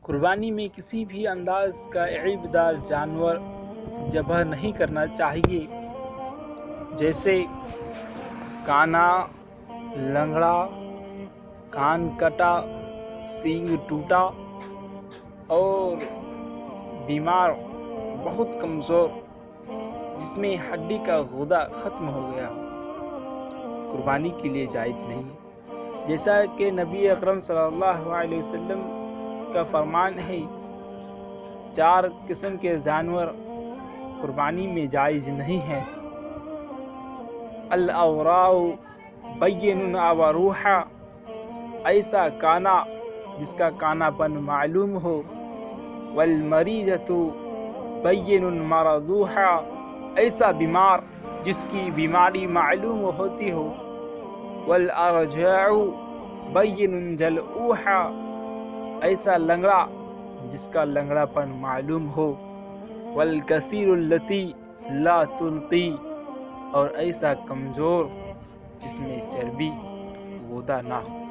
قربانی میں کسی بھی انداز کا عیبدار جانور ذبح نہیں کرنا چاہیے، جیسے کانا، لنگڑا، کان کٹا، سینگ ٹوٹا اور بیمار، بہت کمزور، جس میں ہڈی کا غدہ ختم ہو گیا، قربانی کے لیے جائز نہیں ہے۔ جیسا کہ نبی اکرم صلی اللہ علیہ وسلم کا فرمان ہے، 4 قسم کے جانور قربانی میں جائز نہیں ہیں: الاوراء بین عوروہا، ایسا کانا جس کا کانا پن معلوم ہو، والمریضۃ بین مرضوہا، ایسا بیمار جس کی بیماری معلوم ہوتی ہو، والارجاء بین جلعوہا، ایسا لنگڑا جس کا لنگڑا پن معلوم ہو، والکثیر التی لا تلقی، اور ایسا کمزور جس میں چربی غدہ نہ ہو۔